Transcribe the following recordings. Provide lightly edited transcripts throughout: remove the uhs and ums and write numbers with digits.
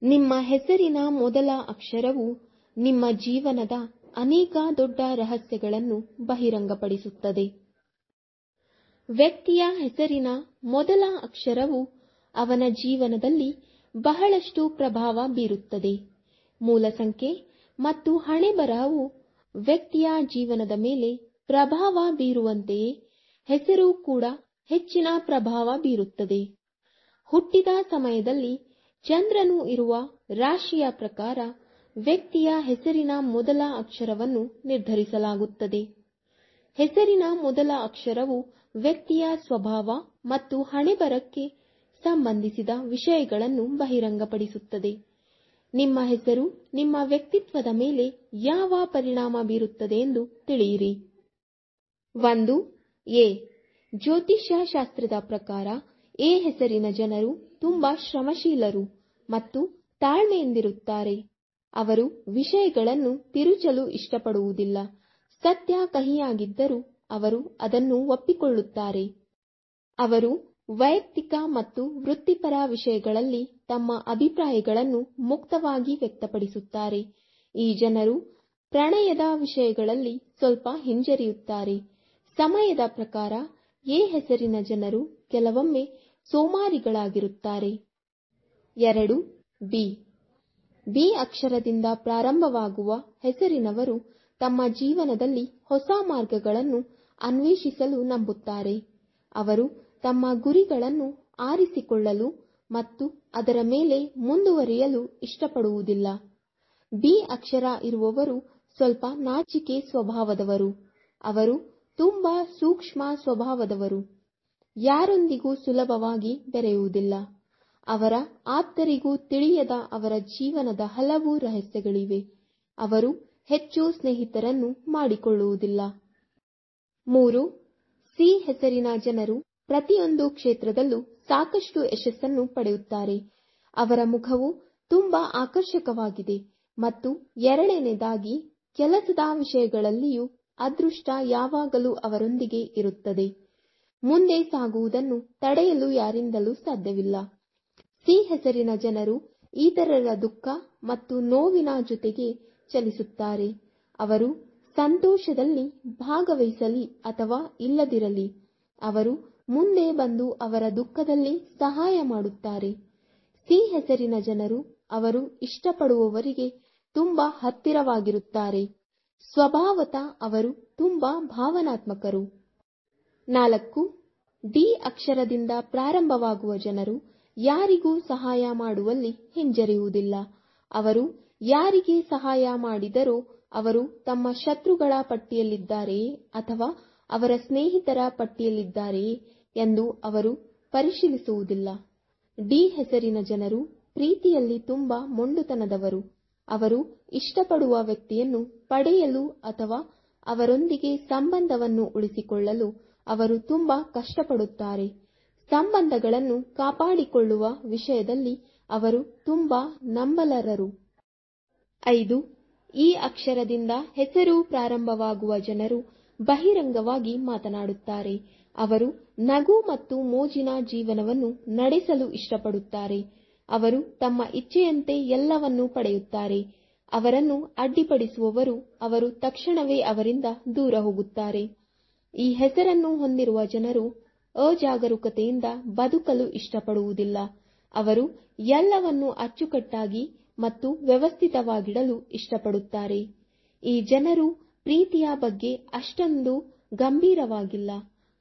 ನಿಮ್ಮ ಹೆಸರಿನ ಮೊದಲ ಅಕ್ಷರವು ನಿಮ್ಮ ಜೀವನದ ಅನೇಕ ದೊಡ್ಡ ರಹಸ್ಯಗಳನ್ನು ಬಹಿರಂಗಪಡಿಸುತ್ತದೆ. ವ್ಯಕ್ತಿಯ ಹೆಸರಿನ ಮೊದಲ ಅಕ್ಷರವು ಅವನ ಜೀವನದಲ್ಲಿ ಬಹಳಷ್ಟು ಪ್ರಭಾವ ಬೀರುತ್ತದೆ. ಮೂಲ ಸಂಖ್ಯೆ ಮತ್ತು ಹಣೆಬರಹವು ವ್ಯಕ್ತಿಯ ಜೀವನದ ಮೇಲೆ ಪ್ರಭಾವ ಬೀರುವಂತೆಯೇ ಹೆಸರು ಕೂಡ ಹೆಚ್ಚಿನ ಪ್ರಭಾವ ಬೀರುತ್ತದೆ. ಹುಟ್ಟಿದ ಸಮಯದಲ್ಲಿ ಚಂದ್ರನು ಇರುವ ರಾಶಿಯ ಪ್ರಕಾರ ವ್ಯಕ್ತಿಯ ಹೆಸರಿನ ಮೊದಲ ಅಕ್ಷರವನ್ನು ನಿರ್ಧರಿಸಲಾಗುತ್ತದೆ. ಹೆಸರಿನ ಮೊದಲ ಅಕ್ಷರವು ವ್ಯಕ್ತಿಯ ಸ್ವಭಾವ ಮತ್ತು ಹಣೆಬರಹಕ್ಕೆ ಸಂಬಂಧಿಸಿದ ವಿಷಯಗಳನ್ನು ಬಹಿರಂಗಪಡಿಸುತ್ತದೆ. ನಿಮ್ಮ ಹೆಸರು ನಿಮ್ಮ ವ್ಯಕ್ತಿತ್ವದ ಮೇಲೆ ಯಾವ ಪರಿಣಾಮ ಬೀರುತ್ತದೆ ಎಂದು ತಿಳಿಯಿರಿ. 1. ಎ. ಜ್ಯೋತಿಷ್ಯ ಶಾಸ್ತ್ರದ ಪ್ರಕಾರ ಎ ಹೆಸರಿನ ಜನರು ತುಂಬಾ ಶ್ರಮಶೀಲರು ಮತ್ತು ತಾಳ್ಮೆಯಿಂದಿರುತ್ತಾರೆ. ಅವರು ವಿಷಯಗಳನ್ನು ತಿರುಚಲು ಇಷ್ಟಪಡುವುದಿಲ್ಲ. ಸತ್ಯ ಕಹಿಯಾಗಿದ್ದರೂ ಅವರು ಅದನ್ನು ಒಪ್ಪಿಕೊಳ್ಳುತ್ತಾರೆ. ಅವರು ವೈಯಕ್ತಿಕ ಮತ್ತು ವೃತ್ತಿಪರ ವಿಷಯಗಳಲ್ಲಿ ತಮ್ಮ ಅಭಿಪ್ರಾಯಗಳನ್ನು ಮುಕ್ತವಾಗಿ ವ್ಯಕ್ತಪಡಿಸುತ್ತಾರೆ. ಈ ಜನರು ಪ್ರಣಯದ ವಿಷಯಗಳಲ್ಲಿ ಸ್ವಲ್ಪ ಹಿಂಜರಿಯುತ್ತಾರೆ. ಸಮಯದ ಪ್ರಕಾರ ಎ ಹೆಸರಿನ ಜನರು ಕೆಲವೊಮ್ಮೆ ಸೋಮಾರಿಗಳಾಗಿರುತ್ತಾರೆ. 2. ಬಿ. ಬಿ ಅಕ್ಷರದಿಂದ ಪ್ರಾರಂಭವಾಗುವ ಹೆಸರಿನವರು ತಮ್ಮ ಜೀವನದಲ್ಲಿ ಹೊಸ ಮಾರ್ಗಗಳನ್ನು ಅನ್ವೇಷಿಸಲು ನಂಬುತ್ತಾರೆ. ಅವರು ತಮ್ಮ ಗುರಿಗಳನ್ನು ಆರಿಸಿಕೊಳ್ಳಲು ಮತ್ತು ಅದರ ಮೇಲೆ ಮುಂದುವರಿಯಲು ಇಷ್ಟಪಡುವುದಿಲ್ಲ. ಬಿ ಅಕ್ಷರ ಇರುವವರು ಸ್ವಲ್ಪ ನಾಚಿಕೆ ಸ್ವಭಾವದವರು. ಅವರು ತುಂಬಾ ಸೂಕ್ಷ್ಮ ಸ್ವಭಾವದವರು. ಯಾರೊಂದಿಗೂ ಸುಲಭವಾಗಿ ಬೆರೆಯುವುದಿಲ್ಲ. ಅವರ ಆಪ್ತರಿಗೂ ತಿಳಿಯದ ಅವರ ಜೀವನದ ಹಲವು ರಹಸ್ಯಗಳಿವೆ. ಅವರು ಹೆಚ್ಚು ಸ್ನೇಹಿತರನ್ನು ಮಾಡಿಕೊಳ್ಳುವುದಿಲ್ಲ. 3. ಸಿ ಹೆಸರಿನ ಜನರು ಪ್ರತಿಯೊಂದು ಕ್ಷೇತ್ರದಲ್ಲೂ ಸಾಕಷ್ಟು ಯಶಸ್ಸನ್ನು ಪಡೆಯುತ್ತಾರೆ. ಅವರ ಮುಖವು ತುಂಬಾ ಆಕರ್ಷಕವಾಗಿದೆ ಮತ್ತು ಎರಡನೆಯದಾಗಿ ಕೆಲಸದ ವಿಷಯಗಳಲ್ಲಿಯೂ ಅದೃಷ್ಟ ಯಾವಾಗಲೂ ಅವರೊಂದಿಗೆ ಇರುತ್ತದೆ. ಮುಂದೆ ಸಾಗುವುದನ್ನು ತಡೆಯಲು ಯಾರಿಂದಲೂ ಸಾಧ್ಯವಿಲ್ಲ. ಸಿ ಹೆಸರಿನ ಜನರು ಇತರರ ದುಃಖ ಮತ್ತು ನೋವಿನ ಜೊತೆಗೆ ಚಲಿಸುತ್ತಾರೆ. ಅವರು ಸಂತೋಷದಲ್ಲಿ ಭಾಗವಹಿಸಲಿ ಅಥವಾ ಇಲ್ಲದಿರಲಿ, ಅವರು ಮುಂದೆ ಬಂದು ಅವರ ದುಃಖದಲ್ಲಿ ಸಹಾಯ ಮಾಡುತ್ತಾರೆ. ಸಿ ಹೆಸರಿನ ಜನರು ಅವರು ಇಷ್ಟಪಡುವವರಿಗೆ ತುಂಬಾ ಹತ್ತಿರವಾಗಿರುತ್ತಾರೆ. ಸ್ವಭಾವತಃ ಅವರು ತುಂಬಾ ಭಾವನಾತ್ಮಕರು. 4. ಡಿ ಅಕ್ಷರದಿಂದ ಪ್ರಾರಂಭವಾಗುವ ಜನರು ಯಾರಿಗೂ ಸಹಾಯ ಮಾಡುವಲ್ಲಿ ಹಿಂಜರಿಯುವುದಿಲ್ಲ. ಅವರು ಯಾರಿಗೆ ಸಹಾಯ ಮಾಡಿದರೋ ಅವರು ತಮ್ಮ ಶತ್ರುಗಳ ಪಟ್ಟಿಯಲ್ಲಿದ್ದಾರೆಯೇ ಅಥವಾ ಅವರ ಸ್ನೇಹಿತರ ಪಟ್ಟಿಯಲ್ಲಿದ್ದಾರೆಯೇ ಎಂದು ಅವರು ಪರಿಶೀಲಿಸುವುದಿಲ್ಲ. ಡಿ ಹೆಸರಿನ ಜನರು ಪ್ರೀತಿಯಲ್ಲಿ ತುಂಬಾ ಮೊಂಡುತನದವರು. ಅವರು ಇಷ್ಟಪಡುವ ವ್ಯಕ್ತಿಯನ್ನು ಪಡೆಯಲು ಅಥವಾ ಅವರೊಂದಿಗೆ ಸಂಬಂಧವನ್ನು ಉಳಿಸಿಕೊಳ್ಳಲು ಅವರು ತುಂಬಾ ಕಷ್ಟಪಡುತ್ತಾರೆ. ಸಂಬಂಧಗಳನ್ನು ಕಾಪಾಡಿಕೊಳ್ಳುವ ವಿಷಯದಲ್ಲಿ ಅವರು ತುಂಬಾ ನಂಬಲರರು. 5. ಈ ಅಕ್ಷರದಿಂದ ಹೆಸರು ಪ್ರಾರಂಭವಾಗುವ ಜನರು ಬಹಿರಂಗವಾಗಿ ಮಾತನಾಡುತ್ತಾರೆ. ಅವರು ನಗು ಮತ್ತು ಮೋಜಿನ ಜೀವನವನ್ನು ನಡೆಸಲು ಇಷ್ಟಪಡುತ್ತಾರೆ. ಅವರು ತಮ್ಮ ಇಚ್ಛೆಯಂತೆ ಎಲ್ಲವನ್ನೂ ಪಡೆಯುತ್ತಾರೆ. ಅವರನ್ನು ಅಡ್ಡಿಪಡಿಸುವವರು ಅವರು ತಕ್ಷಣವೇ ಅವರಿಂದ ದೂರ ಹೋಗುತ್ತಾರೆ. ಈ ಹೆಸರನ್ನು ಹೊಂದಿರುವ ಜನರು ಅಜಾಗರೂಕತೆಯಿಂದ ಬದುಕಲು ಇಷ್ಟಪಡುವುದಿಲ್ಲ. ಅವರು ಎಲ್ಲವನ್ನೂ ಅಚ್ಚುಕಟ್ಟಾಗಿ ಮತ್ತು ವ್ಯವಸ್ಥಿತವಾಗಿಡಲು ಇಷ್ಟಪಡುತ್ತಾರೆ. ಈ ಜನರು ಪ್ರೀತಿಯ ಬಗ್ಗೆ ಅಷ್ಟೊಂದು ಗಂಭೀರವಾಗಿಲ್ಲ.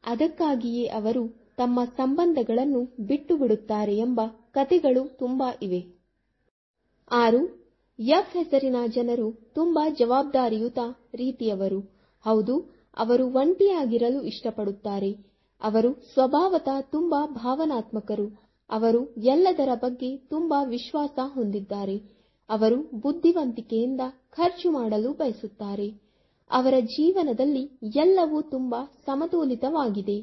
ಅದಕ್ಕಾಗಿಯೇ ಅವರು ತಮ್ಮ ಸಂಬಂಧಗಳನ್ನು ಬಿಟ್ಟು ಬಿಡುತ್ತಾರೆ ಎಂಬ ಕಥೆಗಳು ತುಂಬಾ ಇವೆ. 6. ಎಫ್ ಹೆಸರಿನ ಜನರು ತುಂಬಾ ಜವಾಬ್ದಾರಿಯುತ ರೀತಿಯವರು. ಹೌದು, ಅವರು ಒಂಟಿಯಾಗಿರಲು ಇಷ್ಟಪಡುತ್ತಾರೆ. ಅವರು ಸ್ವಭಾವತಃ ತುಂಬಾ ಭಾವನಾತ್ಮಕರು. ಅವರು ಎಲ್ಲದರ ಬಗ್ಗೆ ತುಂಬಾ ವಿಶ್ವಾಸ ಹೊಂದಿದ್ದಾರೆ. ಅವರು ಬುದ್ಧಿವಂತಿಕೆಯಿಂದ ಖರ್ಚು ಮಾಡಲು ಬಯಸುತ್ತಾರೆ. ಅವರ ಜೀವನದಲ್ಲಿ ಎಲ್ಲವೂ ತುಂಬಾ ಸಮತೋಲಿತವಾಗಿದೆ.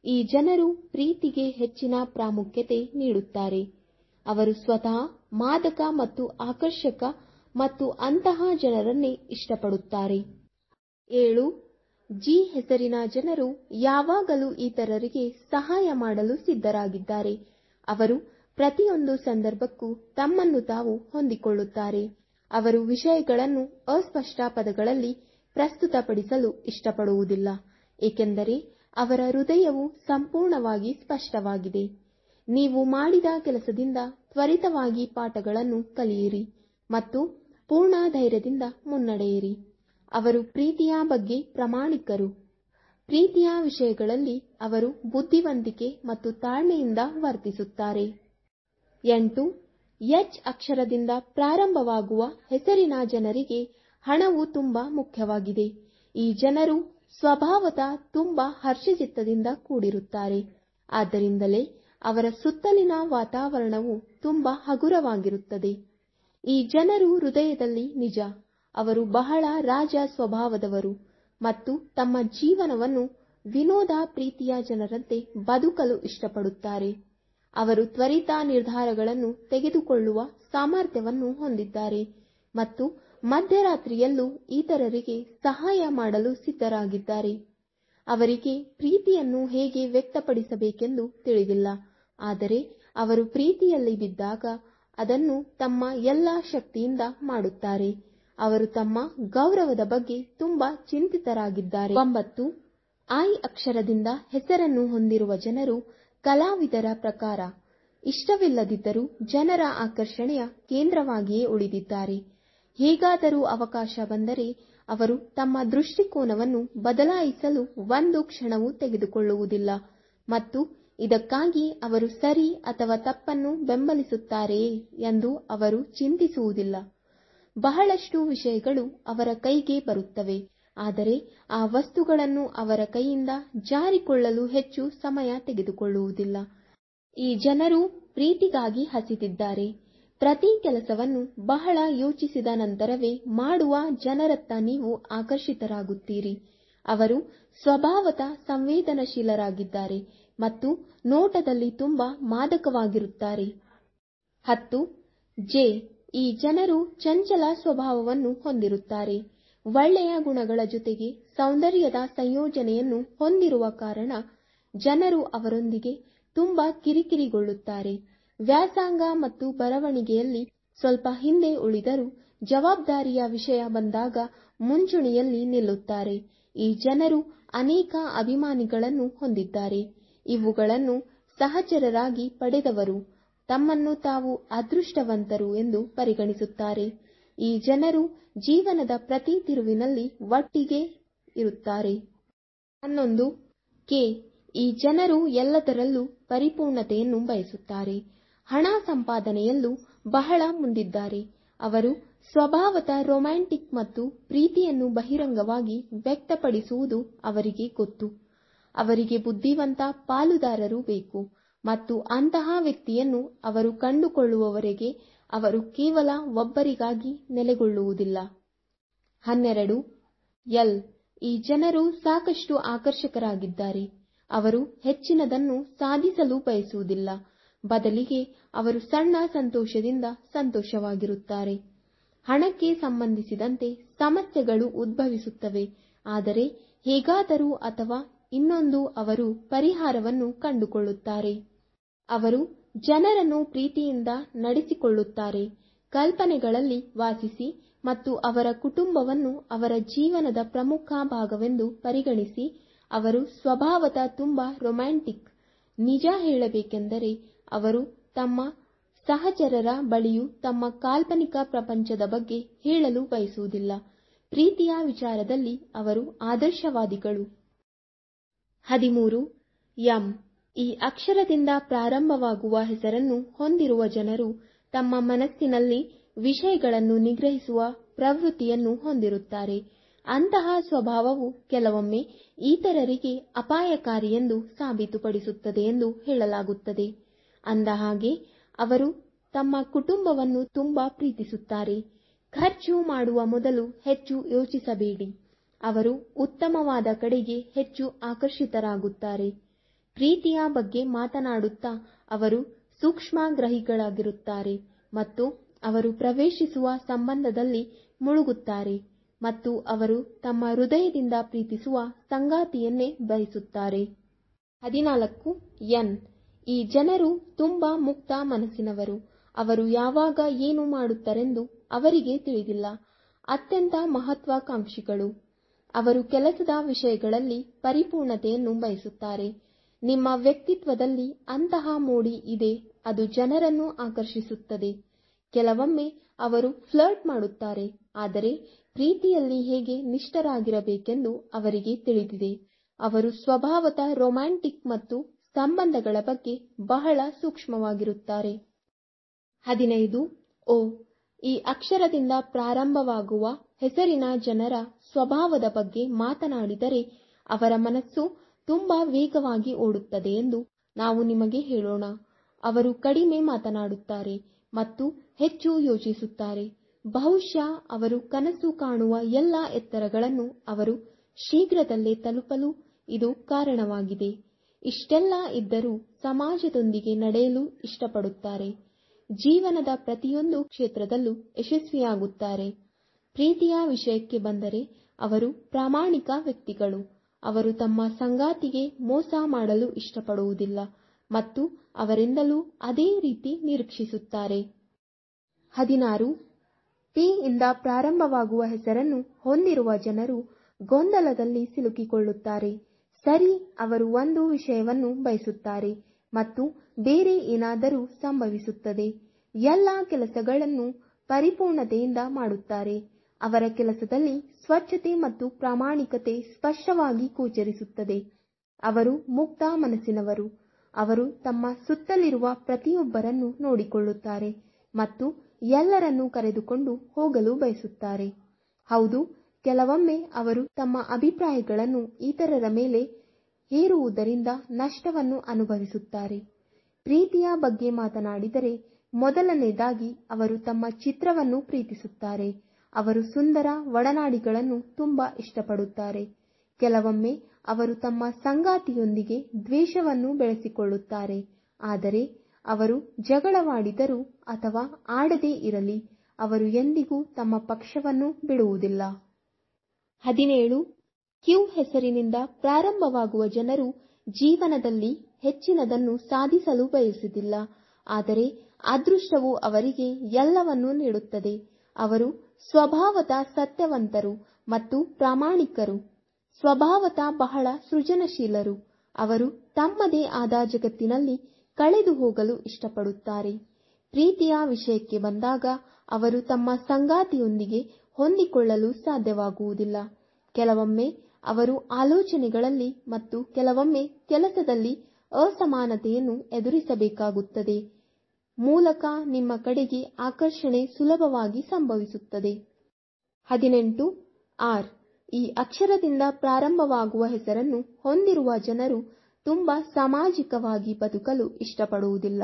ಈ ಜನರು ಪ್ರೀತಿಗೆ ಹೆಚ್ಚಿನ ಪ್ರಾಮುಖ್ಯತೆ ನೀಡುತ್ತಾರೆ. ಅವರು ಸ್ವತಃ ಮಾದಕ ಮತ್ತು ಆಕರ್ಷಕ ಮತ್ತು ಅಂತಹ ಜನರನ್ನೇ ಇಷ್ಟಪಡುತ್ತಾರೆ. 7. ಜಿ ಹೆಸರಿನ ಜನರು ಯಾವಾಗಲೂ ಇತರರಿಗೆ ಸಹಾಯ ಮಾಡಲು ಸಿದ್ಧರಾಗಿದ್ದಾರೆ. ಅವರು ಪ್ರತಿಯೊಂದು ಸಂದರ್ಭಕ್ಕೂ ತಮ್ಮನ್ನು ತಾವು ಹೊಂದಿಕೊಳ್ಳುತ್ತಾರೆ. ಅವರು ವಿಷಯಗಳನ್ನು ಅಸ್ಪಷ್ಟ ಪದಗಳಲ್ಲಿ ಪ್ರಸ್ತುತಪಡಿಸಲು ಇಷ್ಟಪಡುವುದಿಲ್ಲ, ಏಕೆಂದರೆ ಅವರ ಹೃದಯವು ಸಂಪೂರ್ಣವಾಗಿ ಸ್ಪಷ್ಟವಾಗಿದೆ. ನೀವು ಮಾಡಿದ ಕೆಲಸದಿಂದ ತ್ವರಿತವಾಗಿ ಪಾಠಗಳನ್ನು ಕಲಿಯಿರಿ ಮತ್ತು ಪೂರ್ಣ ಧೈರ್ಯದಿಂದ ಮುನ್ನಡೆಯಿರಿ. ಅವರು ಪ್ರೀತಿಯ ಬಗ್ಗೆ ಪ್ರಾಮಾಣಿಕರು. ಪ್ರೀತಿಯ ವಿಷಯಗಳಲ್ಲಿ ಅವರು ಬುದ್ಧಿವಂತಿಕೆ ಮತ್ತು ತಾಳ್ಮೆಯಿಂದ ವರ್ತಿಸುತ್ತಾರೆ. 8. ಎಚ್ ಅಕ್ಷರದಿಂದ ಪ್ರಾರಂಭವಾಗುವ ಹೆಸರಿನ ಜನರಿಗೆ ಹಣವು ತುಂಬಾ ಮುಖ್ಯವಾಗಿದೆ. ಈ ಜನರು ಸ್ವಭಾವತಃ ತುಂಬಾ ಹರ್ಷಚಿತ್ತದಿಂದ ಕೂಡಿರುತ್ತಾರೆ. ಆದ್ದರಿಂದಲೇ ಅವರ ಸುತ್ತಲಿನ ವಾತಾವರಣವು ತುಂಬಾ ಹಗುರವಾಗಿರುತ್ತದೆ. ಈ ಜನರು ಹೃದಯದಲ್ಲಿ ನಿಜ. ಅವರು ಬಹಳ ರಾಜ ಸ್ವಭಾವದವರು ಮತ್ತು ತಮ್ಮ ಜೀವನವನ್ನು ವಿನೋದ ಪ್ರೀತಿಯ ಜನರಂತೆ ಬದುಕಲು ಇಷ್ಟಪಡುತ್ತಾರೆ. ಅವರು ತ್ವರಿತ ನಿರ್ಧಾರಗಳನ್ನು ತೆಗೆದುಕೊಳ್ಳುವ ಸಾಮರ್ಥ್ಯವನ್ನು ಹೊಂದಿದ್ದಾರೆ ಮತ್ತು ಮಧ್ಯರಾತ್ರಿಯಲ್ಲೂ ಇತರರಿಗೆ ಸಹಾಯ ಮಾಡಲು ಸಿದ್ಧರಾಗಿದ್ದಾರೆ. ಅವರಿಗೆ ಪ್ರೀತಿಯನ್ನು ಹೇಗೆ ವ್ಯಕ್ತಪಡಿಸಬೇಕೆಂದು ತಿಳಿದಿಲ್ಲ, ಆದರೆ ಅವರು ಪ್ರೀತಿಯಲ್ಲಿ ಬಿದ್ದಾಗ ಅದನ್ನು ತಮ್ಮ ಎಲ್ಲಾ ಶಕ್ತಿಯಿಂದ ಮಾಡುತ್ತಾರೆ. ಅವರು ತಮ್ಮ ಗೌರವದ ಬಗ್ಗೆ ತುಂಬಾ ಚಿಂತಿತರಾಗಿದ್ದಾರೆ. 9. ಐ ಅಕ್ಷರದಿಂದ ಹೆಸರನ್ನು ಹೊಂದಿರುವ ಜನರು ಕಲಾವಿದರ ಪ್ರಕಾರ. ಇಷ್ಟವಿಲ್ಲದಿದ್ದರೂ ಜನರ ಆಕರ್ಷಣೆಯ ಕೇಂದ್ರವಾಗಿಯೇ ಉಳಿದಿದ್ದಾರೆ. ಹೇಗಾದರೂ ಅವಕಾಶ ಬಂದರೆ ಅವರು ತಮ್ಮ ದೃಷ್ಟಿಕೋನವನ್ನು ಬದಲಾಯಿಸಲು ಒಂದು ಕ್ಷಣವೂ ತೆಗೆದುಕೊಳ್ಳುವುದಿಲ್ಲ ಮತ್ತು ಇದಕ್ಕಾಗಿ ಅವರು ಸರಿ ಅಥವಾ ತಪ್ಪನ್ನು ಬೆಂಬಲಿಸುತ್ತಾರೆಯೇ ಎಂದು ಅವರು ಚಿಂತಿಸುವುದಿಲ್ಲ. ಬಹಳಷ್ಟು ವಿಷಯಗಳು ಅವರ ಕೈಗೆ ಬರುತ್ತವೆ, ಆದರೆ ಆ ವಸ್ತುಗಳನ್ನು ಅವರ ಕೈಯಿಂದ ಜಾರಿಕೊಳ್ಳಲು ಹೆಚ್ಚು ಸಮಯ ತೆಗೆದುಕೊಳ್ಳುವುದಿಲ್ಲ. ಈ ಜನರು ಪ್ರೀತಿಗಾಗಿ ಹಸಿದಿದ್ದಾರೆ. ಪ್ರತಿ ಕೆಲಸವನ್ನು ಬಹಳ ಯೋಚಿಸಿದ ನಂತರವೇ ಮಾಡುವ ಜನರತ್ತ ನೀವು ಆಕರ್ಷಿತರಾಗುತ್ತೀರಿ. ಅವರು ಸ್ವಭಾವತಃ ಸಂವೇದನಶೀಲರಾಗಿದ್ದಾರೆ ಮತ್ತು ನೋಟದಲ್ಲಿ ತುಂಬಾ ಮಾದಕವಾಗಿರುತ್ತಾರೆ. 10. ಜೆ ಈ ಜನರು ಚಂಚಲ ಸ್ವಭಾವವನ್ನು ಹೊಂದಿರುತ್ತಾರೆ. ಒಳ್ಳೆಯ ಗುಣಗಳ ಜೊತೆಗೆ ಸೌಂದರ್ಯದ ಸಂಯೋಜನೆಯನ್ನು ಹೊಂದಿರುವ ಕಾರಣ ಜನರು ಅವರೊಂದಿಗೆ ತುಂಬಾ ಕಿರಿಕಿರಿಗೊಳ್ಳುತ್ತಾರೆ. ವ್ಯಾಸಂಗ ಮತ್ತು ಬರವಣಿಗೆಯಲ್ಲಿ ಸ್ವಲ್ಪ ಹಿಂದೆ ಉಳಿದರೂ ಜವಾಬ್ದಾರಿಯ ವಿಷಯ ಬಂದಾಗ ಮುಂಚೂಣಿಯಲ್ಲಿ ನಿಲ್ಲುತ್ತಾರೆ. ಈ ಜನರು ಅನೇಕ ಅಭಿಮಾನಿಗಳನ್ನು ಹೊಂದಿದ್ದಾರೆ. ಇವುಗಳನ್ನು ಸಹಚರರಾಗಿ ಪಡೆದವರು ತಮ್ಮನ್ನು ತಾವು ಅದೃಷ್ಟವಂತರು ಎಂದು ಪರಿಗಣಿಸುತ್ತಾರೆ. ಈ ಜನರು ಜೀವನದ ಪ್ರತಿ ತಿರುವಿನಲ್ಲಿ ಒಟ್ಟಿಗೆ ಇರುತ್ತಾರೆ. 11. ಕೆ ಈ ಜನರು ಎಲ್ಲದರಲ್ಲೂ ಪರಿಪೂರ್ಣತೆಯನ್ನು ಬಯಸುತ್ತಾರೆ. ಹಣ ಸಂಪಾದನೆಯಲ್ಲೂ ಬಹಳ ಮುಂದಿದ್ದಾರೆ. ಅವರು ಸ್ವಭಾವತಃ ರೊಮ್ಯಾಂಟಿಕ್ ಮತ್ತು ಪ್ರೀತಿಯನ್ನು ಬಹಿರಂಗವಾಗಿ ವ್ಯಕ್ತಪಡಿಸುವುದು ಅವರಿಗೆ ಗೊತ್ತು. ಅವರಿಗೆ ಬುದ್ಧಿವಂತ ಪಾಲುದಾರರು ಬೇಕು ಮತ್ತು ಅಂತಹ ವ್ಯಕ್ತಿಯನ್ನು ಅವರು ಕಂಡುಕೊಳ್ಳುವವರೆಗೆ ಅವರು ಕೇವಲ ಒಬ್ಬರಿಗಾಗಿ ನೆಲೆಗೊಳ್ಳುವುದಿಲ್ಲ. 12. ಎಲ್ ಈ ಜನರು ಸಾಕಷ್ಟು ಆಕರ್ಷಕರಾಗಿದ್ದಾರೆ. ಅವರು ಹೆಚ್ಚಿನದನ್ನು ಸಾಧಿಸಲು ಬಯಸುವುದಿಲ್ಲ, ಬದಲಿಗೆ ಅವರು ಸಣ್ಣ ಸಂತೋಷದಿಂದ ಸಂತೋಷವಾಗಿರುತ್ತಾರೆ. ಹಣಕ್ಕೆ ಸಂಬಂಧಿಸಿದಂತೆ ಸಮಸ್ಯೆಗಳು ಉದ್ಭವಿಸುತ್ತವೆ, ಆದರೆ ಹೇಗಾದರೂ ಅಥವಾ ಇನ್ನೊಂದು ಅವರು ಪರಿಹಾರವನ್ನು ಕಂಡುಕೊಳ್ಳುತ್ತಾರೆ. ಅವರು ಜನರನ್ನು ಪ್ರೀತಿಯಿಂದ ನಡೆಸಿಕೊಳ್ಳುತ್ತಾರೆ, ಕಲ್ಪನೆಗಳಲ್ಲಿ ವಾಸಿಸಿ ಮತ್ತು ಅವರ ಕುಟುಂಬವನ್ನು ಅವರ ಜೀವನದ ಪ್ರಮುಖ ಭಾಗವೆಂದು ಪರಿಗಣಿಸಿ. ಅವರು ಸ್ವಭಾವತಃ ತುಂಬಾ ರೊಮ್ಯಾಂಟಿಕ್. ನಿಜ ಹೇಳಬೇಕೆಂದರೆ ಅವರು ತಮ್ಮ ಸಹಚರರ ಬಳಿಯೂ ತಮ್ಮ ಕಾಲ್ಪನಿಕ ಪ್ರಪಂಚದ ಬಗ್ಗೆ ಹೇಳಲು ಬಯಸುವುದಿಲ್ಲ. ಪ್ರೀತಿಯ ವಿಚಾರದಲ್ಲಿ ಅವರು ಆದರ್ಶವಾದಿಗಳು. 13. ಎಂ ಈ ಅಕ್ಷರದಿಂದ ಪ್ರಾರಂಭವಾಗುವ ಹೆಸರನ್ನು ಹೊಂದಿರುವ ಜನರು ತಮ್ಮ ಮನಸ್ಸಿನಲ್ಲಿ ವಿಷಯಗಳನ್ನು ನಿಗ್ರಹಿಸುವ ಪ್ರವೃತ್ತಿಯನ್ನು ಹೊಂದಿರುತ್ತಾರೆ. ಅಂತಹ ಸ್ವಭಾವವು ಕೆಲವೊಮ್ಮೆ ಇತರರಿಗೆ ಅಪಾಯಕಾರಿ ಎಂದು ಸಾಬೀತುಪಡಿಸುತ್ತದೆ ಎಂದು ಹೇಳಲಾಗುತ್ತದೆ. ಅಂದಹಾಗೆ ಅವರು ತಮ್ಮ ಕುಟುಂಬವನ್ನು ತುಂಬಾ ಪ್ರೀತಿಸುತ್ತಾರೆ. ಖರ್ಚು ಮಾಡುವ ಮೊದಲು ಹೆಚ್ಚು ಯೋಚಿಸಬೇಡಿ. ಅವರು ಉತ್ತಮವಾದ ಕಡೆಗೆ ಹೆಚ್ಚು ಆಕರ್ಷಿತರಾಗುತ್ತಾರೆ. ಪ್ರೀತಿಯ ಬಗ್ಗೆ ಮಾತನಾಡುತ್ತಾ ಅವರು ಸೂಕ್ಷ್ಮಗ್ರಾಹಿಗಳಾಗಿರುತ್ತಾರೆ ಮತ್ತು ಅವರು ಪ್ರವೇಶಿಸುವ ಸಂಬಂಧದಲ್ಲಿ ಮುಳುಗುತ್ತಾರೆ ಮತ್ತು ಅವರು ತಮ್ಮ ಹೃದಯದಿಂದ ಪ್ರೀತಿಸುವ ಸಂಗಾತಿಯನ್ನೇ ಬಯಸುತ್ತಾರೆ. 14. ಎನ್ ಈ ಜನರು ತುಂಬಾ ಮುಕ್ತ ಮನಸ್ಸಿನವರು. ಅವರು ಯಾವಾಗ ಏನು ಮಾಡುತ್ತಾರೆಂದು ಅವರಿಗೆ ತಿಳಿದಿಲ್ಲ. ಅತ್ಯಂತ ಮಹತ್ವಾಕಾಂಕ್ಷಿಗಳು. ಅವರು ಕೆಲಸದ ವಿಷಯಗಳಲ್ಲಿ ಪರಿಪೂರ್ಣತೆಯನ್ನು ಬಯಸುತ್ತಾರೆ. ನಿಮ್ಮ ವ್ಯಕ್ತಿತ್ವದಲ್ಲಿ ಅಂತಹ ಮೋಡಿ ಇದೆ, ಅದು ಜನರನ್ನು ಆಕರ್ಷಿಸುತ್ತದೆ. ಕೆಲವೊಮ್ಮೆ ಅವರು ಫ್ಲರ್ಟ್ ಮಾಡುತ್ತಾರೆ, ಆದರೆ ಪ್ರೀತಿಯಲ್ಲಿ ಹೇಗೆ ನಿಷ್ಠರಾಗಿರಬೇಕೆಂದು ಅವರಿಗೆ ತಿಳಿದಿದೆ. ಅವರು ಸ್ವಭಾವತಃ ರೊಮ್ಯಾಂಟಿಕ್ ಮತ್ತು ಸಂಬಂಧಗಳ ಬಗ್ಗೆ ಬಹಳ ಸೂಕ್ಷ್ಮವಾಗಿರುತ್ತಾರೆ. 15. ಓ. ಈ ಅಕ್ಷರದಿಂದ ಪ್ರಾರಂಭವಾಗುವ ಹೆಸರಿನ ಜನರ ಸ್ವಭಾವದ ಬಗ್ಗೆ ಮಾತನಾಡಿದರೆ ಅವರ ಮನಸ್ಸು ತುಂಬಾ ವೇಗವಾಗಿ ಓಡುತ್ತದೆ ಎಂದು ನಾವು ನಿಮಗೆ ಹೇಳೋಣ. ಅವರು ಕಡಿಮೆ ಮಾತನಾಡುತ್ತಾರೆ ಮತ್ತು ಹೆಚ್ಚು ಯೋಚಿಸುತ್ತಾರೆ. ಬಹುಶಃ ಅವರು ಕನಸು ಕಾಣುವ ಎಲ್ಲ ಎತ್ತರಗಳನ್ನು ಅವರು ಶೀಘ್ರದಲ್ಲೇ ತಲುಪಲು ಇದು ಕಾರಣವಾಗಿದೆ. ಇಷ್ಟೆಲ್ಲ ಇದ್ದರೂ ಸಮಾಜದೊಂದಿಗೆ ನಡೆಯಲು ಇಷ್ಟಪಡುತ್ತಾರೆ. ಜೀವನದ ಪ್ರತಿಯೊಂದು ಕ್ಷೇತ್ರದಲ್ಲೂ ಯಶಸ್ವಿಯಾಗುತ್ತಾರೆ. ಪ್ರೀತಿಯ ವಿಷಯಕ್ಕೆ ಬಂದರೆ ಅವರು ಪ್ರಾಮಾಣಿಕ ವ್ಯಕ್ತಿಗಳು. ಅವರು ತಮ್ಮ ಸಂಗಾತಿಗೆ ಮೋಸ ಮಾಡಲು ಇಷ್ಟಪಡುವುದಿಲ್ಲ ಮತ್ತು ಅವರಿಂದಲೂ ಅದೇ ರೀತಿ ನಿರೀಕ್ಷಿಸುತ್ತಾರೆ. 16. ಟಿ ಇಂದ ಪ್ರಾರಂಭವಾಗುವ ಹೆಸರನ್ನು ಹೊಂದಿರುವ ಜನರು ಗೊಂದಲದಲ್ಲಿ ಸಿಲುಕಿಕೊಳ್ಳುತ್ತಾರೆ. ಸರಿ, ಅವರು ಒಂದು ವಿಷಯವನ್ನು ಬಯಸುತ್ತಾರೆ ಮತ್ತು ಬೇರೆ ಏನಾದರೂ ಸಂಭವಿಸುತ್ತದೆ. ಎಲ್ಲ ಕೆಲಸಗಳನ್ನು ಪರಿಪೂರ್ಣತೆಯಿಂದ ಮಾಡುತ್ತಾರೆ. ಅವರ ಕೆಲಸದಲ್ಲಿ ಸ್ವಚ್ಛತೆ ಮತ್ತು ಪ್ರಾಮಾಣಿಕತೆ ಸ್ಪಷ್ಟವಾಗಿ ಗೋಚರಿಸುತ್ತದೆ. ಅವರು ಮುಕ್ತ ಮನಸ್ಸಿನವರು. ಅವರು ತಮ್ಮ ಸುತ್ತಲಿರುವ ಪ್ರತಿಯೊಬ್ಬರನ್ನು ನೋಡಿಕೊಳ್ಳುತ್ತಾರೆ ಮತ್ತು ಎಲ್ಲರನ್ನೂ ಕರೆದುಕೊಂಡು ಹೋಗಲು ಬಯಸುತ್ತಾರೆ. ಹೌದು, ಕೆಲವೊಮ್ಮೆ ಅವರು ತಮ್ಮ ಅಭಿಪ್ರಾಯಗಳನ್ನು ಇತರರ ಮೇಲೆ ಹೇರುವುದರಿಂದ ನಷ್ಟವನ್ನು ಅನುಭವಿಸುತ್ತಾರೆ. ಪ್ರೀತಿಯ ಬಗ್ಗೆ ಮಾತನಾಡಿದರೆ ಮೊದಲನೆಯದಾಗಿ ಅವರು ತಮ್ಮ ಚಿತ್ರವನ್ನು ಪ್ರೀತಿಸುತ್ತಾರೆ. ಅವರು ಸುಂದರ ಒಡನಾಡಿಗಳನ್ನು ತುಂಬಾ ಇಷ್ಟಪಡುತ್ತಾರೆ. ಕೆಲವೊಮ್ಮೆ ಅವರು ತಮ್ಮ ಸಂಗಾತಿಯೊಂದಿಗೆ ದ್ವೇಷವನ್ನು ಬೆಳೆಸಿಕೊಳ್ಳುತ್ತಾರೆ, ಆದರೆ ಅವರು ಜಗಳವಾಡಿದರೂ ಅಥವಾ ಆಡದೇ ಇರಲಿ, ಅವರು ಎಂದಿಗೂ ತಮ್ಮ ಪಕ್ಷವನ್ನು ಬಿಡುವುದಿಲ್ಲ. 17. ಕ್ಯೂ ಹೆಸರಿನಿಂದ ಪ್ರಾರಂಭವಾಗುವ ಜನರು ಜೀವನದಲ್ಲಿ ಹೆಚ್ಚಿನದನ್ನು ಸಾಧಿಸಲು ಬಯಸುವುದಿಲ್ಲ, ಆದರೆ ಅದೃಷ್ಟವು ಅವರಿಗೆ ಎಲ್ಲವನ್ನೂ ನೀಡುತ್ತದೆ. ಅವರು ಸ್ವಭಾವತಃ ಸತ್ಯವಂತರು ಮತ್ತು ಪ್ರಾಮಾಣಿಕರು. ಸ್ವಭಾವತಃ ಬಹಳ ಸೃಜನಶೀಲರು. ಅವರು ತಮ್ಮದೇ ಆದ ಜಗತ್ತಿನಲ್ಲಿ ಕಳೆದು ಹೋಗಲು ಇಷ್ಟಪಡುತ್ತಾರೆ. ಪ್ರೀತಿಯ ವಿಷಯಕ್ಕೆ ಬಂದಾಗ ಅವರು ತಮ್ಮ ಸಂಗಾತಿಯೊಂದಿಗೆ ಹೊಂದಿಕೊಳ್ಳಲು ಸಾಧ್ಯವಾಗುವುದಿಲ್ಲ. ಕೆಲವೊಮ್ಮೆ ಅವರು ಆಲೋಚನೆಗಳಲ್ಲಿ ಮತ್ತು ಕೆಲವೊಮ್ಮೆ ಕೆಲಸದಲ್ಲಿ ಅಸಮಾನತೆಯನ್ನು ಎದುರಿಸಬೇಕಾಗುತ್ತದೆ. ಮೂಲಕ ನಿಮ್ಮ ಕಡೆಗೆ ಆಕರ್ಷಣೆ ಸುಲಭವಾಗಿ ಸಂಭವಿಸುತ್ತದೆ. 18. ಆರ್. ಈ ಅಕ್ಷರದಿಂದ ಪ್ರಾರಂಭವಾಗುವ ಹೆಸರನ್ನು ಹೊಂದಿರುವ ಜನರು ತುಂಬಾ ಸಾಮಾಜಿಕವಾಗಿ ಬದುಕಲು ಇಷ್ಟಪಡುವುದಿಲ್ಲ.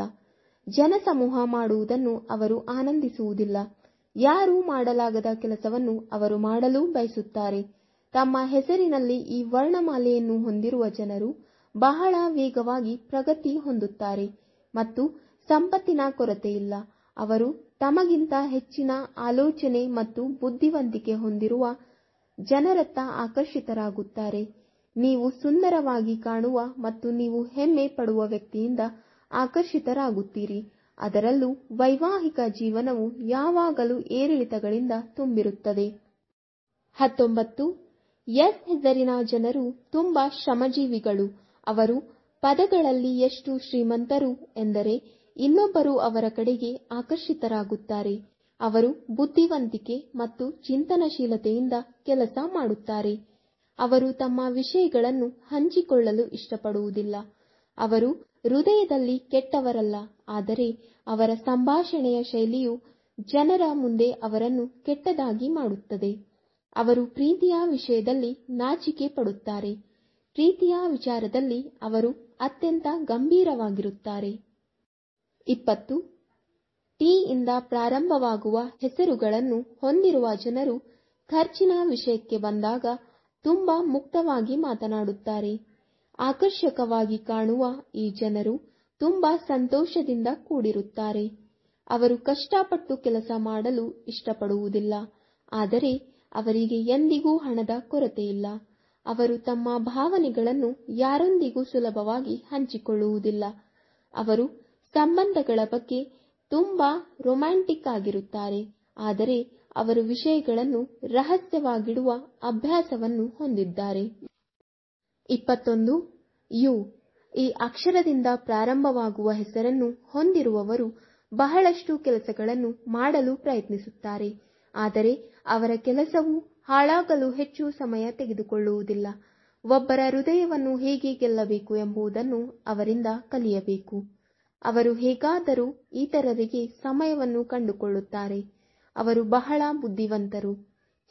ಜನಸಮೂಹ ಮಾಡುವುದನ್ನು ಅವರು ಆನಂದಿಸುವುದಿಲ್ಲ. ಯಾರೂ ಮಾಡಲಾಗದ ಕೆಲಸವನ್ನು ಅವರು ಮಾಡಲು ಬಯಸುತ್ತಾರೆ. ತಮ್ಮ ಹೆಸರಿನಲ್ಲಿ ಈ ವರ್ಣಮಾಲೆಯನ್ನು ಹೊಂದಿರುವ ಜನರು ಬಹಳ ವೇಗವಾಗಿ ಪ್ರಗತಿ ಹೊಂದುತ್ತಾರೆ ಮತ್ತು ಸಂಪತ್ತಿನ ಕೊರತೆಯಿಲ್ಲ. ಅವರು ತಮಗಿಂತ ಹೆಚ್ಚಿನ ಆಲೋಚನೆ ಮತ್ತು ಬುದ್ಧಿವಂತಿಕೆ ಹೊಂದಿರುವ ಜನರತ್ತ ಆಕರ್ಷಿತರಾಗುತ್ತಾರೆ. ನೀವು ಸುಂದರವಾಗಿ ಕಾಣುವ ಮತ್ತು ನೀವು ಹೆಮ್ಮೆ ಪಡುವ ವ್ಯಕ್ತಿಯಿಂದ ಆಕರ್ಷಿತರಾಗುತ್ತೀರಿ. ಅದರಲ್ಲೂ ವೈವಾಹಿಕ ಜೀವನವು ಯಾವಾಗಲೂ ಏರಿಳಿತಗಳಿಂದ ತುಂಬಿರುತ್ತದೆ. 19. ಎಸ್ ಹೆಸರಿನ ಜನರು ತುಂಬಾ ಶ್ರಮಜೀವಿಗಳು. ಅವರು ಪದಗಳಲ್ಲಿ ಎಷ್ಟು ಶ್ರೀಮಂತರು ಎಂದರೆ ಇನ್ನೊಬ್ಬರು ಅವರ ಕಡೆಗೆ ಆಕರ್ಷಿತರಾಗುತ್ತಾರೆ. ಅವರು ಬುದ್ಧಿವಂತಿಕೆ ಮತ್ತು ಚಿಂತನಶೀಲತೆಯಿಂದ ಕೆಲಸ ಮಾಡುತ್ತಾರೆ. ಅವರು ತಮ್ಮ ವಿಷಯಗಳನ್ನು ಹಂಚಿಕೊಳ್ಳಲು ಇಷ್ಟಪಡುವುದಿಲ್ಲ. ಅವರು ಹೃದಯದಲ್ಲಿ ಕೆಟ್ಟವರಲ್ಲ, ಆದರೆ ಅವರ ಸಂಭಾಷಣೆಯ ಶೈಲಿಯು ಜನರ ಮುಂದೆ ಅವರನ್ನು ಕೆಟ್ಟದಾಗಿ ಮಾಡುತ್ತದೆ. ಅವರು ಪ್ರೀತಿಯ ವಿಷಯದಲ್ಲಿ ನಾಚಿಕೆ ಪಡುತ್ತಾರೆ. ಪ್ರೀತಿಯ ವಿಚಾರದಲ್ಲಿ ಅವರು ಅತ್ಯಂತ ಗಂಭೀರವಾಗಿರುತ್ತಾರೆ. 20. ಟಿ ಇಂದ ಪ್ರಾರಂಭವಾಗುವ ಹೆಸರುಗಳನ್ನು ಹೊಂದಿರುವ ಜನರು ಖರ್ಚಿನ ವಿಷಯಕ್ಕೆ ಬಂದಾಗ ತುಂಬಾ ಮುಕ್ತವಾಗಿ ಮಾತನಾಡುತ್ತಾರೆ. ಆಕರ್ಷಕವಾಗಿ ಕಾಣುವ ಈ ಜನರು ತುಂಬಾ ಸಂತೋಷದಿಂದ ಕೂಡಿರುತ್ತಾರೆ. ಅವರು ಕಷ್ಟಪಟ್ಟು ಕೆಲಸ ಮಾಡಲು ಇಷ್ಟಪಡುವುದಿಲ್ಲ, ಆದರೆ ಅವರಿಗೆ ಎಂದಿಗೂ ಹಣದ ಕೊರತೆಯಿಲ್ಲ. ಅವರು ತಮ್ಮ ಭಾವನೆಗಳನ್ನು ಯಾರೊಂದಿಗೂ ಸುಲಭವಾಗಿ ಹಂಚಿಕೊಳ್ಳುವುದಿಲ್ಲ. ಅವರು ಸಂಬಂಧಗಳ ಬಗ್ಗೆ ತುಂಬಾ ರೊಮ್ಯಾಂಟಿಕ್ ಆಗಿರುತ್ತಾರೆ, ಆದರೆ ಅವರು ವಿಷಯಗಳನ್ನು ರಹಸ್ಯವಾಗಿಡುವ ಅಭ್ಯಾಸವನ್ನು ಹೊಂದಿದ್ದಾರೆ. 21. ಯು ಈ ಅಕ್ಷರದಿಂದ ಪ್ರಾರಂಭವಾಗುವ ಹೆಸರನ್ನು ಹೊಂದಿರುವವರು ಬಹಳಷ್ಟು ಕೆಲಸಗಳನ್ನು ಮಾಡಲು ಪ್ರಯತ್ನಿಸುತ್ತಾರೆ, ಆದರೆ ಅವರ ಕೆಲಸವು ಹಾಳಾಗಲು ಹೆಚ್ಚು ಸಮಯ ತೆಗೆದುಕೊಳ್ಳುವುದಿಲ್ಲ. ಒಬ್ಬರ ಹೃದಯವನ್ನು ಹೇಗೆ ಗೆಲ್ಲಬೇಕು ಎಂಬುದನ್ನು ಅವರಿಂದ ಕಲಿಯಬೇಕು. ಅವರು ಹೇಗಾದರೂ ಇತರರಿಗೆ ಸಮಯವನ್ನು ಕಂಡುಕೊಳ್ಳುತ್ತಾರೆ. ಅವರು ಬಹಳ ಬುದ್ಧಿವಂತರು.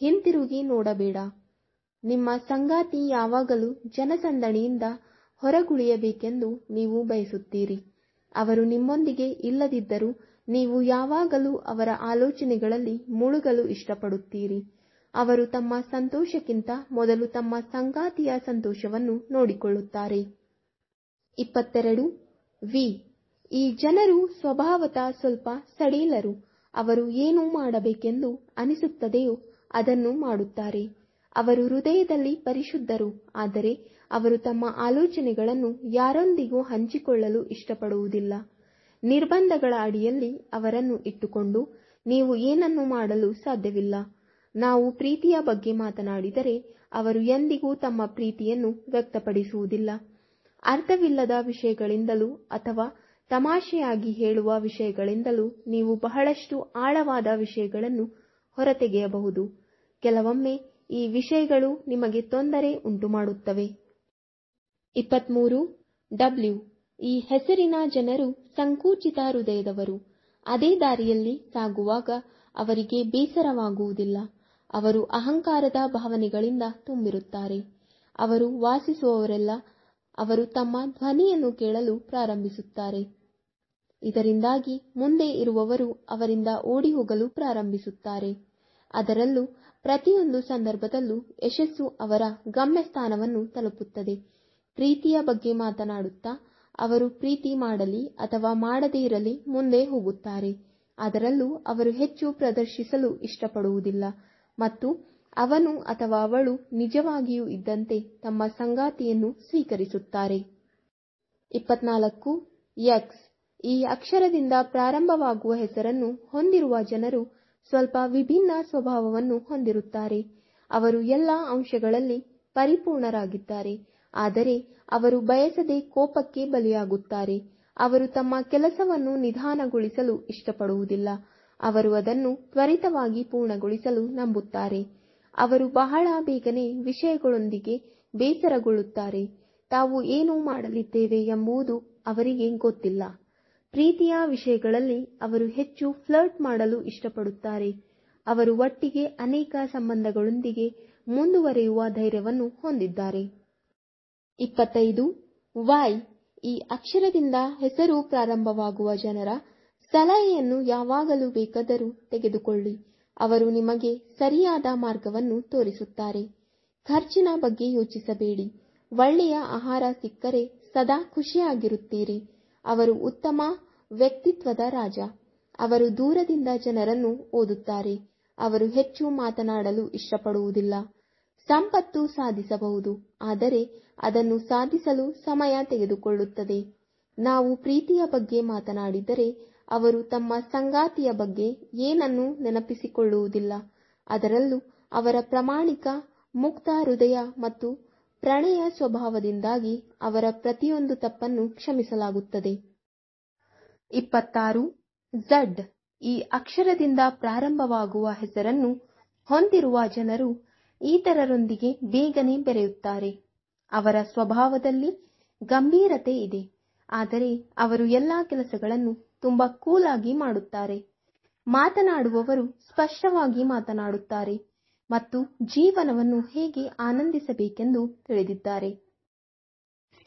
ಹಿಂತಿರುಗಿ ನೋಡಬೇಡ. ನಿಮ್ಮ ಸಂಗಾತಿ ಯಾವಾಗಲೂ ಜನಸಂದಣಿಯಿಂದ ಹೊರಗುಳಿಯಬೇಕೆಂದು ನೀವು ಬಯಸುತ್ತೀರಿ. ಅವರು ನಿಮ್ಮೊಂದಿಗೆ ಇಲ್ಲದಿದ್ದರೂ ನೀವು ಯಾವಾಗಲೂ ಅವರ ಆಲೋಚನೆಗಳಲ್ಲಿ ಮುಳುಗಲು ಇಷ್ಟಪಡುತ್ತೀರಿ. ಅವರು ತಮ್ಮ ಸಂತೋಷಕ್ಕಿಂತ ಮೊದಲು ತಮ್ಮ ಸಂಗಾತಿಯ ಸಂತೋಷವನ್ನು ನೋಡಿಕೊಳ್ಳುತ್ತಾರೆ. 22. ವಿ ಈ ಜನರು ಸ್ವಭಾವತಃ ಸ್ವಲ್ಪ ಸಡಿಲರು. ಅವರು ಏನು ಮಾಡಬೇಕೆಂದು ಅನಿಸುತ್ತದೆಯೋ ಅದನ್ನು ಮಾಡುತ್ತಾರೆ. ಅವರು ಹೃದಯದಲ್ಲಿ ಪರಿಶುದ್ಧರು, ಆದರೆ ಅವರು ತಮ್ಮ ಆಲೋಚನೆಗಳನ್ನು ಯಾರೊಂದಿಗೂ ಹಂಚಿಕೊಳ್ಳಲು ಇಷ್ಟಪಡುವುದಿಲ್ಲ. ನಿರ್ಬಂಧಗಳ ಅಡಿಯಲ್ಲಿ ಅವರನ್ನು ಇಟ್ಟುಕೊಂಡು ನೀವು ಏನನ್ನೂ ಮಾಡಲು ಸಾಧ್ಯವಿಲ್ಲ. ನಾವು ಪ್ರೀತಿಯ ಬಗ್ಗೆ ಮಾತನಾಡಿದರೆ ಅವರು ಎಂದಿಗೂ ತಮ್ಮ ಪ್ರೀತಿಯನ್ನು ವ್ಯಕ್ತಪಡಿಸುವುದಿಲ್ಲ. ಅರ್ಥವಿಲ್ಲದ ವಿಷಯಗಳಿಂದಲೂ ಅಥವಾ ತಮಾಷೆಯಾಗಿ ಹೇಳುವ ವಿಷಯಗಳಿಂದಲೂ ನೀವು ಬಹಳಷ್ಟು ಆಳವಾದ ವಿಷಯಗಳನ್ನು ಹೊರತೆಗೆಯಬಹುದು. ಕೆಲವೊಮ್ಮೆ ಈ ವಿಷಯಗಳು ನಿಮಗೆ ತೊಂದರೆ ಉಂಟುಮಾಡುತ್ತವೆ. 23. ಡಬ್ಲ್ಯೂ ಈ ಹೆಸರಿನ ಜನರು ಸಂಕುಚಿತ ಹೃದಯದವರು. ಅದೇ ದಾರಿಯಲ್ಲಿ ಸಾಗುವಾಗ ಅವರಿಗೆ ಬೇಸರವಾಗುವುದಿಲ್ಲ. ಅವರು ಅಹಂಕಾರದ ಭಾವನೆಗಳಿಂದ ತುಂಬಿರುತ್ತಾರೆ. ಅವರು ವಾಸಿಸುವವರೆಲ್ಲ ಅವರು ತಮ್ಮ ಧ್ವನಿಯನ್ನು ಕೇಳಲು ಪ್ರಾರಂಭಿಸುತ್ತಾರೆ. ಇದರಿಂದಾಗಿ ಮುಂದೆ ಇರುವವರು ಅವರಿಂದ ಓಡಿಹೋಗಲು ಪ್ರಾರಂಭಿಸುತ್ತಾರೆ. ಅದರಲ್ಲೂ ಪ್ರತಿಯೊಂದು ಸಂದರ್ಭದಲ್ಲೂ ಯಶಸ್ಸು ಅವರ ಗಮ್ಯಸ್ಥಾನವನ್ನು ತಲುಪುತ್ತದೆ. ಪ್ರೀತಿಯ ಬಗ್ಗೆ ಮಾತನಾಡುತ್ತಾ ಅವರು ಪ್ರೀತಿ ಮಾಡಲಿ ಅಥವಾ ಮಾಡದೇ ಇರಲಿ ಮುಂದೆ ಹೋಗುತ್ತಾರೆ. ಅದರಲ್ಲೂ ಅವರು ಹೆಚ್ಚು ಪ್ರದರ್ಶಿಸಲು ಇಷ್ಟಪಡುವುದಿಲ್ಲ ಮತ್ತು ಅವನು ಅಥವಾ ಅವಳು ನಿಜವಾಗಿಯೂ ಇದ್ದಂತೆ ತಮ್ಮ ಸಂಗಾತಿಯನ್ನು ಸ್ವೀಕರಿಸುತ್ತಾರೆ. 24. ಎಕ್ಸ್ ಈ ಅಕ್ಷರದಿಂದ ಪ್ರಾರಂಭವಾಗುವ ಹೆಸರನ್ನು ಹೊಂದಿರುವ ಜನರು ಸ್ವಲ್ಪ ವಿಭಿನ್ನ ಸ್ವಭಾವವನ್ನು ಹೊಂದಿರುತ್ತಾರೆ. ಅವರು ಎಲ್ಲ ಅಂಶಗಳಲ್ಲಿ ಪರಿಪೂರ್ಣರಾಗಿದ್ದಾರೆ, ಆದರೆ ಅವರು ಬಯಸದೆ ಕೋಪಕ್ಕೆ ಬಲಿಯಾಗುತ್ತಾರೆ. ಅವರು ತಮ್ಮ ಕೆಲಸವನ್ನು ನಿಧಾನಗೊಳಿಸಲು ಇಷ್ಟಪಡುವುದಿಲ್ಲ. ಅವರು ಅದನ್ನು ತ್ವರಿತವಾಗಿ ಪೂರ್ಣಗೊಳಿಸಲು ನಂಬುತ್ತಾರೆ. ಅವರು ಬಹಳ ಬೇಗನೆ ವಿಷಯಗಳೊಂದಿಗೆ ಬೇಸರಗೊಳ್ಳುತ್ತಾರೆ. ತಾವು ಏನು ಮಾಡಲಿದ್ದೇವೆ ಎಂಬುದು ಅವರಿಗೆ ಗೊತ್ತಿಲ್ಲ. ಪ್ರೀತಿಯ ವಿಷಯಗಳಲ್ಲಿ ಅವರು ಹೆಚ್ಚು ಫ್ಲರ್ಟ್ ಮಾಡಲು ಇಷ್ಟಪಡುತ್ತಾರೆ. ಅವರು ಒಟ್ಟಿಗೆ ಅನೇಕ ಸಂಬಂಧಗಳೊಂದಿಗೆ ಮುಂದುವರಿಯುವ ಧೈರ್ಯವನ್ನು ಹೊಂದಿದ್ದಾರೆ. 25. ವೈ ಈ ಅಕ್ಷರದಿಂದ ಹೆಸರು ಪ್ರಾರಂಭವಾಗುವ ಜನರ ಸಲಹೆಯನ್ನು ಯಾವಾಗಲೂ ಬೇಕಾದರೂ ತೆಗೆದುಕೊಳ್ಳಿ. ಅವರು ನಿಮಗೆ ಸರಿಯಾದ ಮಾರ್ಗವನ್ನು ತೋರಿಸುತ್ತಾರೆ. ಖರ್ಚಿನ ಬಗ್ಗೆ ಯೋಚಿಸಬೇಡಿ. ಒಳ್ಳೆಯ ಆಹಾರ ಸಿಕ್ಕರೆ ಸದಾ ಖುಷಿಯಾಗಿರುತ್ತೀರಿ. ಅವರು ಉತ್ತಮ ವ್ಯಕ್ತಿತ್ವದ ರಾಜ. ಅವರು ದೂರದಿಂದ ಜನರನ್ನು ಓದುತ್ತಾರೆ. ಅವರು ಹೆಚ್ಚು ಮಾತನಾಡಲು ಇಷ್ಟಪಡುವುದಿಲ್ಲ. ಸಂಪತ್ತು ಸಾಧಿಸಬಹುದು, ಆದರೆ ಅದನ್ನು ಸಾಧಿಸಲು ಸಮಯ ತೆಗೆದುಕೊಳ್ಳುತ್ತದೆ. ನಾವು ಪ್ರೀತಿಯ ಬಗ್ಗೆ ಮಾತನಾಡಿದರೆ ಅವರು ತಮ್ಮ ಸಂಗಾತಿಯ ಬಗ್ಗೆ ಏನನ್ನೂ ನೆನಪಿಸಿಕೊಳ್ಳುವುದಿಲ್ಲ. ಅದರಲ್ಲೂ ಅವರ ಪ್ರಾಮಾಣಿಕ, ಮುಕ್ತ ಹೃದಯ ಮತ್ತು ಪ್ರಣಯ ಸ್ವಭಾವದಿಂದಾಗಿ ಅವರ ಪ್ರತಿಯೊಂದು ತಪ್ಪನ್ನು ಕ್ಷಮಿಸಲಾಗುತ್ತದೆ. 26. ಝಡ್ ಈ ಅಕ್ಷರದಿಂದ ಪ್ರಾರಂಭವಾಗುವ ಹೆಸರನ್ನು ಹೊಂದಿರುವ ಜನರು ಇತರರೊಂದಿಗೆ ಬೇಗನೆ ಬೆರೆಯುತ್ತಾರೆ. ಅವರ ಸ್ವಭಾವದಲ್ಲಿ ಗಂಭೀರತೆ ಇದೆ, ಆದರೆ ಅವರು ಎಲ್ಲ ಕೆಲಸಗಳನ್ನು ತುಂಬಾ ಕೂಲ್ ಆಗಿ ಮಾಡುತ್ತಾರೆ. ಮಾತನಾಡುವವರು ಸ್ಪಷ್ಟವಾಗಿ ಮಾತನಾಡುತ್ತಾರೆ ಮತ್ತು ಜೀವನವನ್ನು ಹೇಗೆ ಆನಂದಿಸಬೇಕೆಂದು ತಿಳಿದಿದ್ದಾರೆ.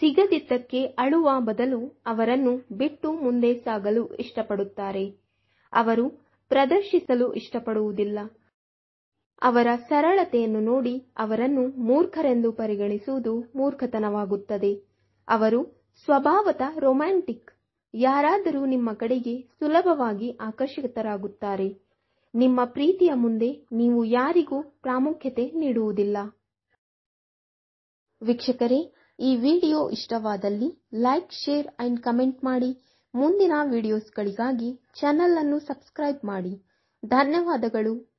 ಸಿಗದಿದ್ದಕ್ಕೆ ಅಳುವ ಬದಲು ಅವರನ್ನು ಬಿಟ್ಟು ಮುಂದೆ ಸಾಗಲು ಇಷ್ಟಪಡುತ್ತಾರೆ. ಅವರು ಪ್ರದರ್ಶಿಸಲು ಇಷ್ಟಪಡುವುದಿಲ್ಲ. ಅವರ ಸರಳತೆಯನ್ನು ನೋಡಿ ಅವರನ್ನು ಮೂರ್ಖರೆಂದು ಪರಿಗಣಿಸುವುದು ಮೂರ್ಖತನವಾಗುತ್ತದೆ. ಅವರು ಸ್ವಭಾವತಃ ರೊಮ್ಯಾಂಟಿಕ್. ಯಾರಾದರೂ ನಿಮ್ಮ ಕಡೆಗೆ ಸುಲಭವಾಗಿ ಆಕರ್ಷಿತರಾಗುತ್ತಾರೆ. ನಿಮ್ಮ ಪ್ರೀತಿಯ ಮುಂದೆ ನೀವು ಯಾರಿಗೂ ಪ್ರಾಮುಖ್ಯತೆ ನೀಡುವುದಿಲ್ಲ. ವೀಕ್ಷಕರೇ, ಈ ವಿಡಿಯೋ ಇಷ್ಟವಾದಲ್ಲಿ ಲೈಕ್, ಶೇರ್ ಅಂಡ್ ಕಮೆಂಟ್ ಮಾಡಿ. ಮುಂದಿನ ವಿಡಿಯೋಸ್ಗಳಿಗಾಗಿ ಚಾನೆಲ್ ಅನ್ನು ಸಬ್ಸ್ಕ್ರೈಬ್ ಮಾಡಿ. ಧನ್ಯವಾದಗಳು.